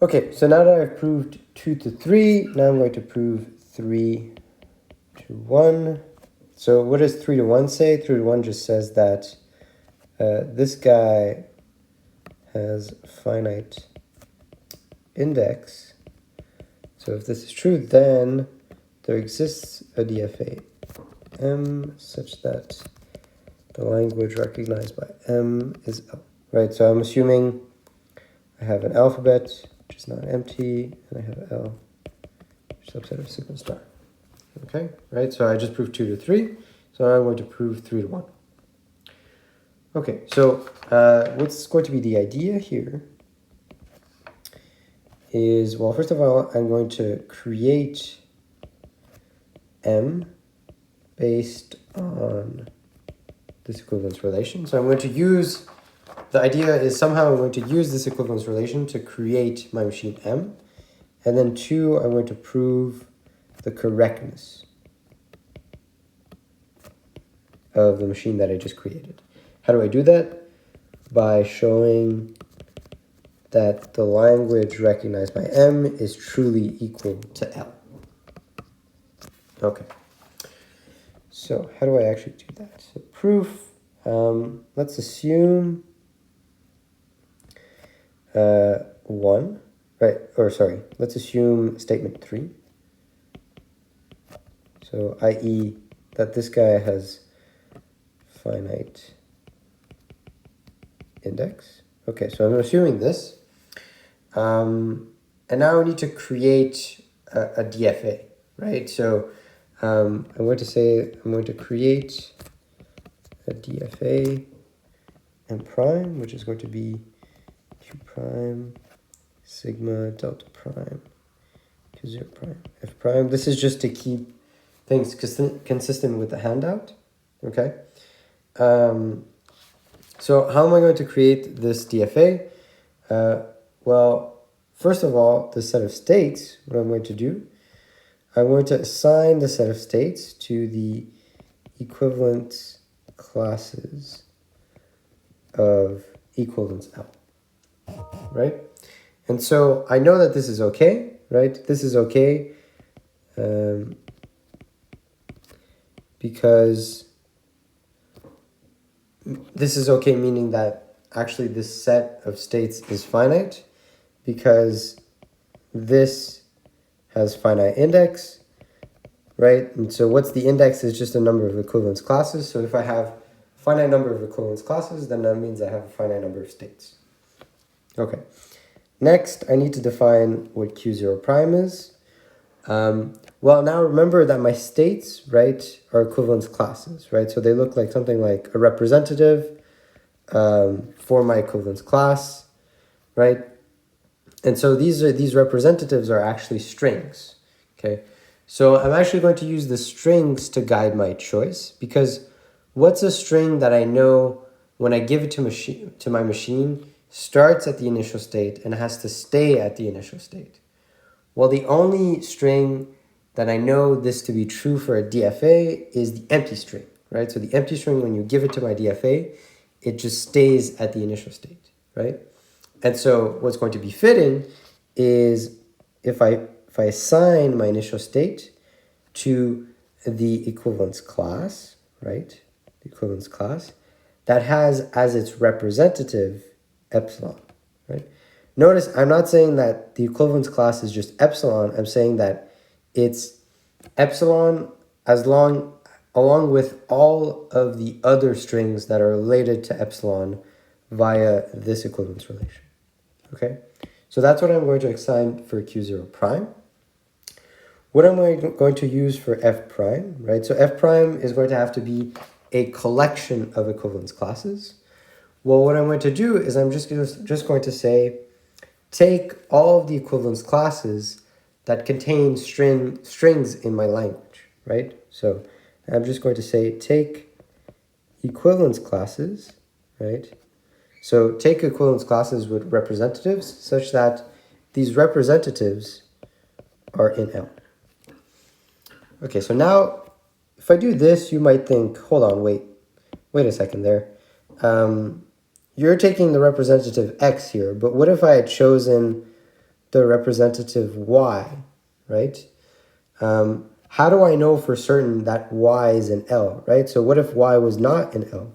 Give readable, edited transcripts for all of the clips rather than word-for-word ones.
Okay, so now that I've proved 2 to 3, now I'm going to prove 3 to 1. So what does 3 to 1 say? 3 to 1 just says that this guy has finite index. So if this is true, then there exists a DFA M such that the language recognized by M is L. Right, so I'm assuming I have an alphabet, which is not empty, and I have L, which is a subset of sigma star. Okay, right, so I just proved 2 to 3, so now I'm going to prove 3 to 1. Okay, so what's going to be the idea here is, well, first of all, I'm going to create M based on this equivalence relation. So I'm going to use, the idea is somehow I'm going to use this equivalence relation to create my machine M. And then 2, I'm going to prove the correctness of the machine that I just created. How do I do that? By showing that the language recognized by M is truly equal to L. Okay. So how do I actually do that? So proof, let's assume 1, right? Or sorry, let's assume statement 3. So i.e. that this guy has finite index. Okay, so I'm assuming this. And now I need to create a DFA, right? So I'm going to create a DFA M prime, which is going to be Q prime sigma delta prime Q0 prime F prime. This is just to keep things consistent with the handout, okay? So how am I going to create this DFA? Well, first of all, the set of states, what I'm going to do, I'm going to assign the set of states to the equivalence classes of equivalence L, right? And so I know that this is okay, right? This is okay because this is okay, meaning that actually this set of states is finite because this has finite index, right? And so what's the index is just a number of equivalence classes. So if I have a finite number of equivalence classes, then that means I have a finite number of states. Okay. Next, I need to define what Q0 prime is. Well, now remember that my states, right, are equivalence classes, right? So they look like something like a representative for my equivalence class, right? And so these representatives are actually strings, okay? So I'm actually going to use the strings to guide my choice, because what's a string that I know when I give it to my machine starts at the initial state and has to stay at the initial state? Well, the only string that I know this to be true for a DFA is the empty string, right? So the empty string, when you give it to my DFA, it just stays at the initial state, right? And so what's going to be fitting is if I assign my initial state to the equivalence class, right? The equivalence class that has as its representative epsilon, right? Notice I'm not saying that the equivalence class is just epsilon. I'm saying that it's epsilon along with all of the other strings that are related to epsilon via this equivalence relation. Okay, so that's what I'm going to assign for Q0 prime. What am I going to use for F prime, right? So F prime is going to have to be a collection of equivalence classes. Well, what I'm going to do is I'm just going to say, take all of the equivalence classes that contain strings in my language, right? So I'm just going to say, take equivalence classes, right? So take equivalence classes with representatives such that these representatives are in L. Okay, so now if I do this, you might think, hold on, wait a second there. You're taking the representative X here, but what if I had chosen the representative y, right? How do I know for certain that y is in L, right? So what if y was not in L,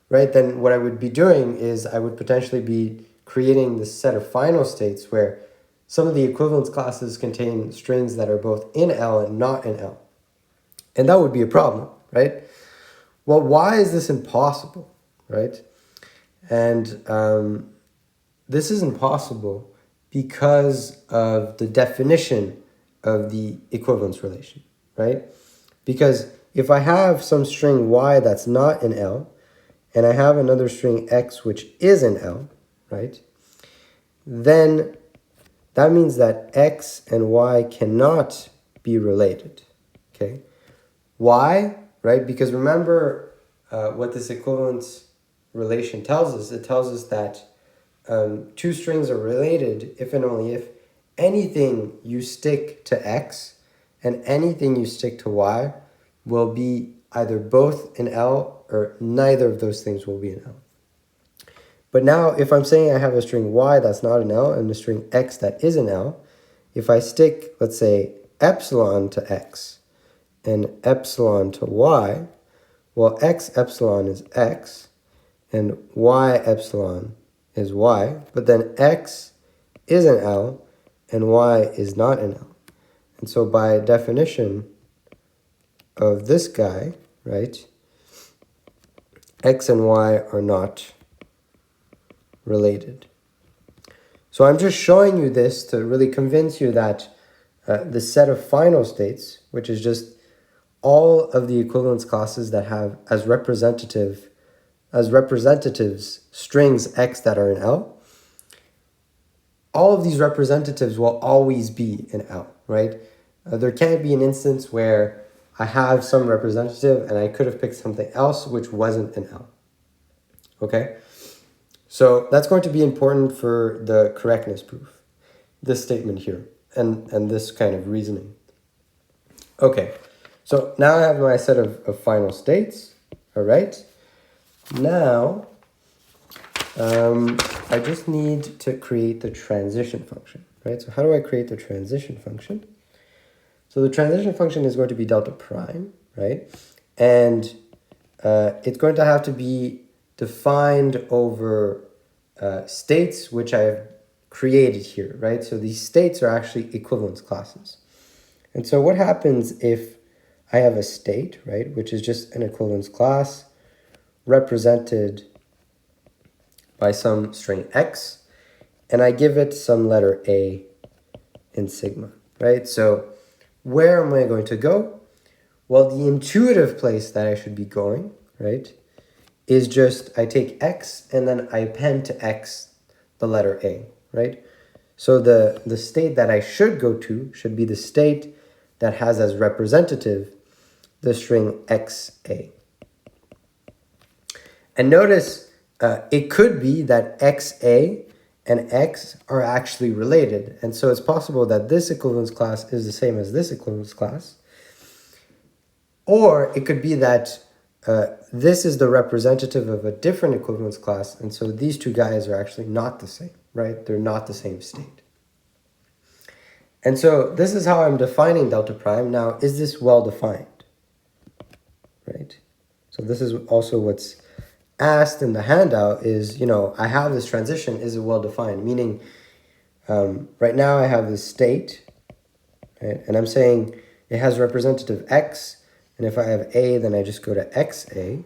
right? Then what I would be doing is I would potentially be creating this set of final states where some of the equivalence classes contain strings that are both in L and not in L. And that would be a problem, right? Well, why is this impossible, right? And this is impossible because of the definition of the equivalence relation, right? Because if I have some string y that's not in L, and I have another string x which is in L, right? Then that means that x and y cannot be related, okay? Why? Right? Because remember what this equivalence relation tells us. It tells us that two strings are related if and only if anything you stick to x and anything you stick to y will be either both in L or neither of those things will be in L. But now if I'm saying I have a string y that's not in L and a string x that is in L, if I stick, let's say, epsilon to x and epsilon to y, well, x epsilon is x and y epsilon is y, but then x is in L and y is not in L. And so by definition of this guy, right, x and y are not related. So I'm just showing you this to really convince you that the set of final states, which is just all of the equivalence classes that have as representatives strings x that are in L, all of these representatives will always be in L, right? There can't be an instance where I have some representative and I could have picked something else which wasn't in L, okay? So that's going to be important for the correctness proof, this statement here, and this kind of reasoning. Okay, so now I have my set of final states, all right? Now, I just need to create the transition function, right? So how do I create the transition function? So the transition function is going to be delta prime, right? And it's going to have to be defined over states which I've created here, right? So these states are actually equivalence classes. And so what happens if I have a state, right, which is just an equivalence class represented by some string x, and I give it some letter a in sigma, right? So where am I going to go? Well, the intuitive place that I should be going, right, is just I take x and then I append to x the letter a, right? So the state that I should go to should be the state that has as representative the string xa. And notice it could be that xa and x are actually related. And so it's possible that this equivalence class is the same as this equivalence class. Or it could be that this is the representative of a different equivalence class, and so these two guys are actually not the same, right? They're not the same state. And so this is how I'm defining delta prime. Now, is this well defined, right? So this is also what's asked in the handout is, I have this transition, is it well defined? Meaning, right now I have this state, right? And I'm saying it has representative x, and if I have a, then I just go to xa.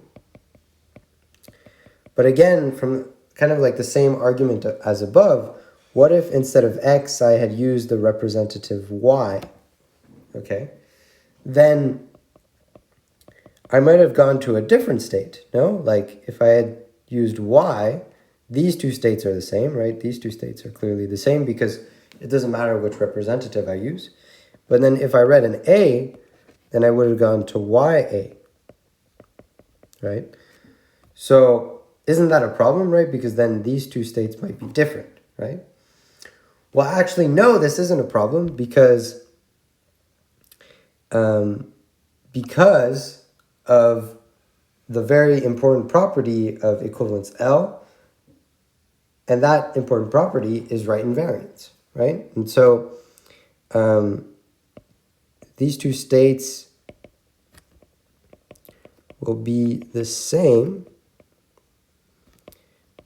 But again, from kind of like the same argument as above, what if instead of x, I had used the representative y, okay? Then I might have gone to a different state, no? Like if I had used y, these two states are the same, right? These two states are clearly the same because it doesn't matter which representative I use. But then if I read an a, then I would have gone to ya, right? So isn't that a problem, right? Because then these two states might be different, right? Well, actually, no, this isn't a problem because of the very important property of equivalence L, and that important property is right invariance, right? And so these two states will be the same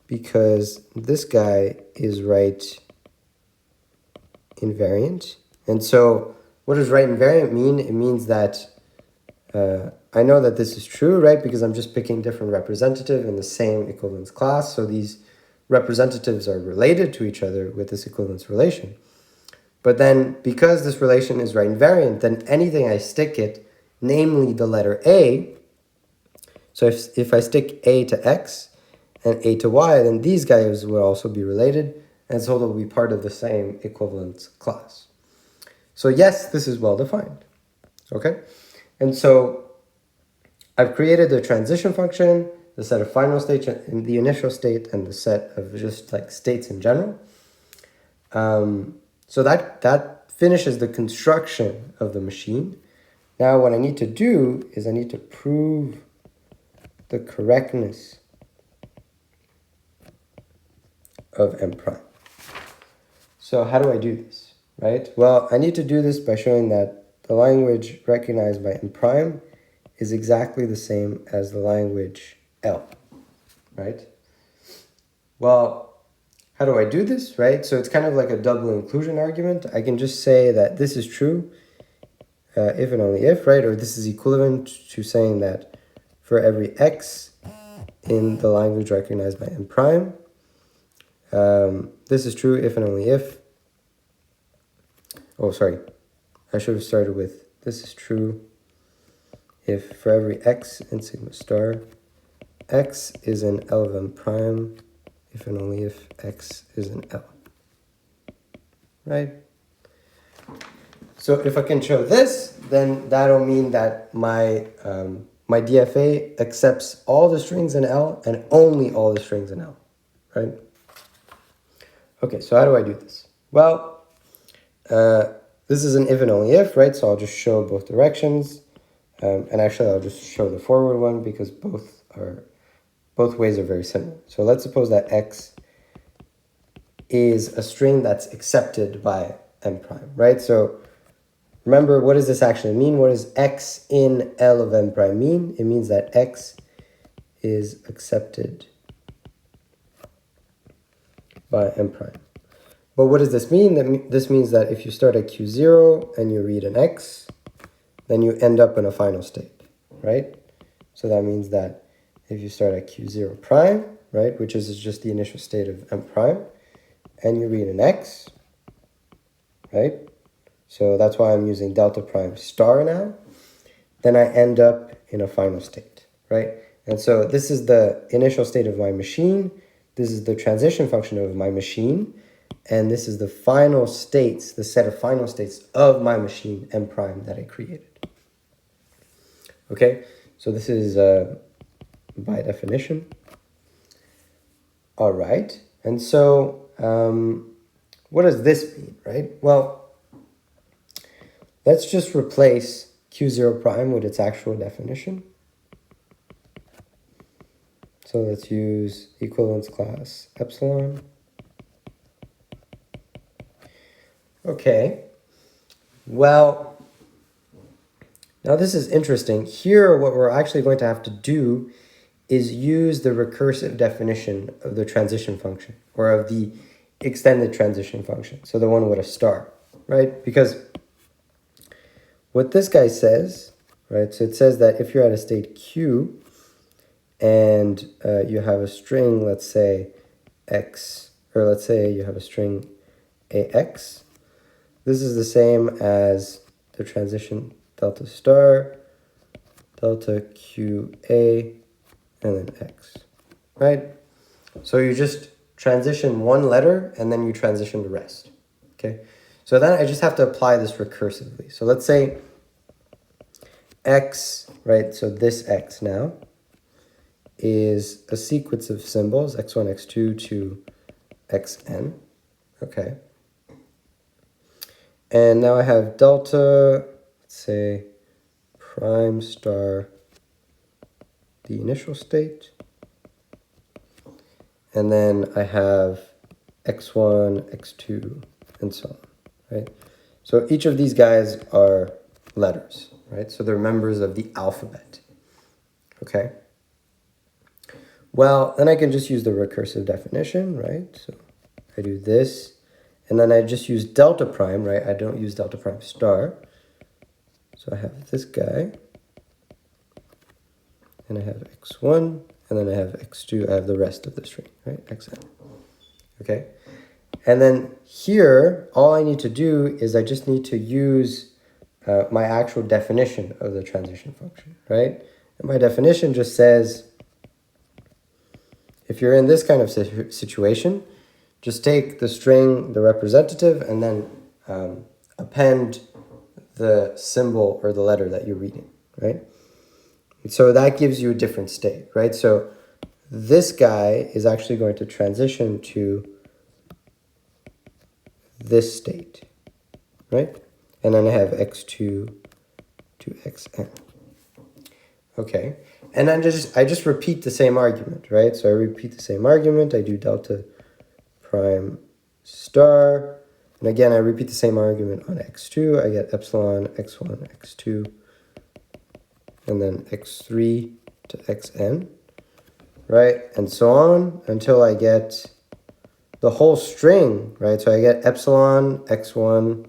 because this guy is right invariant. And so what does right invariant mean? It means that I know that this is true, right? Because I'm just picking different representative in the same equivalence class. So these representatives are related to each other with this equivalence relation. But then because this relation is right invariant, then anything I stick it, namely the letter A, so if I stick A to X and A to Y, then these guys will also be related, and so they'll be part of the same equivalence class. So yes, this is well defined, okay? And so I've created the transition function, the set of final states, and the initial state, and the set of just like states in general. So that finishes the construction of the machine. Now what I need to do is I need to prove the correctness of M prime. So how do I do this, right? Well, I need to do this by showing that the language recognized by M prime is exactly the same as the language L, right? Well, how do I do this, right? So it's kind of like a double inclusion argument. I can just say that this is true if and only if, right? Or this is equivalent to saying that for every x in the language recognized by M prime, this is true if and only if. Oh, sorry. I should have started with this is true if for every x in sigma star, x is an L of M prime, if and only if x is an L, right? So if I can show this, then that'll mean that my my DFA accepts all the strings in L and only all the strings in L, right? Okay, so how do I do this? Well, this is an if and only if, right? So I'll just show both directions. And actually, I'll just show the forward one because both ways are very similar. So let's suppose that x is a string that's accepted by M prime, right? So remember, what does this actually mean? What does x in L of M prime mean? It means that x is accepted by M prime. But what does this mean? This means that if you start at Q0 and you read an x, then you end up in a final state, right? So that means that if you start at Q0 prime, right, which is just the initial state of M prime, and you read an x, right? So that's why I'm using delta prime star now. Then I end up in a final state, right? And so this is the initial state of my machine. This is the transition function of my machine. And this is the final states, the set of final states of my machine M prime that I created. Okay, so this is by definition. All right, and so what does this mean, right? Well, let's just replace Q0 prime with its actual definition. So let's use equivalence class epsilon. Okay, well, now this is interesting. Here, what we're actually going to have to do is use the recursive definition of the transition function, or of the extended transition function, so the one with a star, right? Because what this guy says, right, so it says that if you're at a state Q and you have a string, let's say x, or let's say you have a string ax, this is the same as the transition delta star, delta QA, and then x, right? So you just transition one letter and then you transition the rest, okay? So then I just have to apply this recursively. So let's say x, right, so this x now is a sequence of symbols, x1, x2 to xn, okay? And now I have delta, let's say prime star, the initial state. And then I have x1, x2, and so on, right? So each of these guys are letters, right? So they're members of the alphabet, okay? Well, then I can just use the recursive definition, right? So I do this, and then I just use delta prime, right? I don't use delta prime star. So I have this guy, and I have x1, and then I have x2. I have the rest of the string, right? xn, okay? And then here, all I need to do is I just need to use my actual definition of the transition function, right? And my definition just says, if you're in this kind of situation, just take the string, the representative, and then append the symbol or the letter that you're reading, right? So that gives you a different state, right? So this guy is actually going to transition to this state, right? And then I have x2 to xn. Okay, and then I just repeat the same argument, right? So I repeat the same argument. I do delta prime star, and again I repeat the same argument on x2. I get epsilon x1 x2, and then x3 to xn, right? And so on until I get the whole string, right? So I get epsilon x1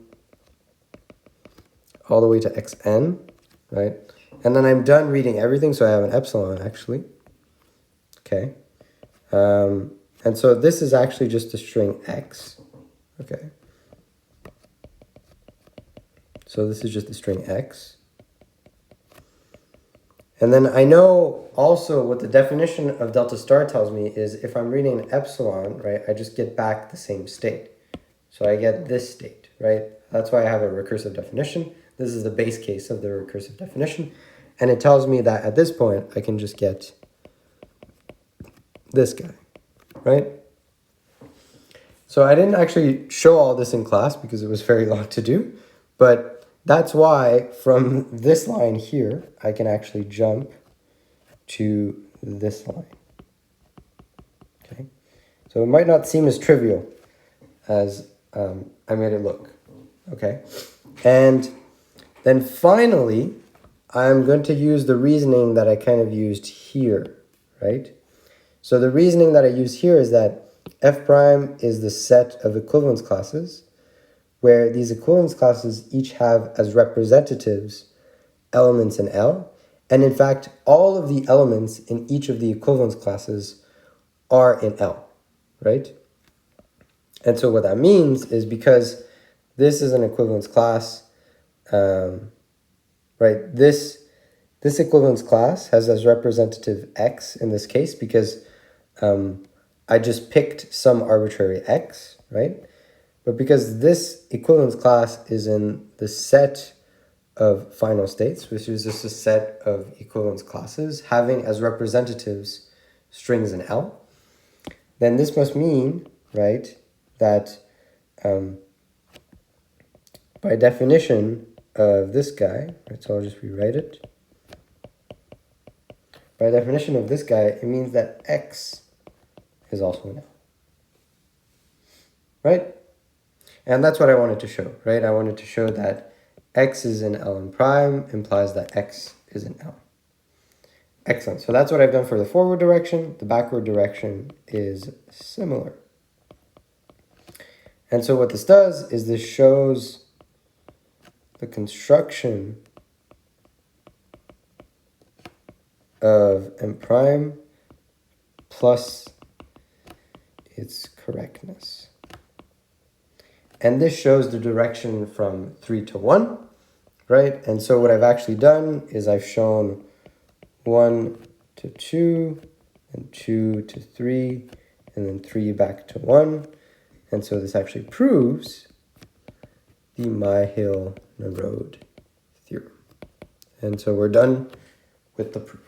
all the way to xn, right? And then I'm done reading everything, so I have an epsilon, actually. Okay. And so this is actually just the string x, okay? So this is just the string x. And then I know also what the definition of delta star tells me is if I'm reading an epsilon, right, I just get back the same state. So I get this state, right? That's why I have a recursive definition. This is the base case of the recursive definition. And it tells me that at this point, I can just get this guy, right? So I didn't actually show all this in class because it was very long to do. But that's why from this line here, I can actually jump to this line. Okay, so it might not seem as trivial as I made it look. Okay, and then finally, I'm going to use the reasoning that I kind of used here, right? So the reasoning that I use here is that f prime is the set of equivalence classes, where these equivalence classes each have as representatives elements in L. And in fact, all of the elements in each of the equivalence classes are in L, right? And so what that means is because this is an equivalence class, right? This equivalence class has as representative x in this case because I just picked some arbitrary x, right? But because this equivalence class is in the set of final states, which is just a set of equivalence classes having as representatives strings in L, then this must mean, right, that by definition of this guy, right, so I'll just rewrite it. By definition of this guy, it means that x is also an L, right? And that's what I wanted to show, right? I wanted to show that x is in Ln prime implies that x is in L. Excellent. So that's what I've done for the forward direction. The backward direction is similar. And so what this does is this shows the construction of M prime plus its correctness. And this shows the direction from 3 to 1, right? And so what I've actually done is I've shown 1 to 2, and 2 to 3, and then 3 back to 1. And so this actually proves the Myhill-Nerode theorem. And so we're done with the proof.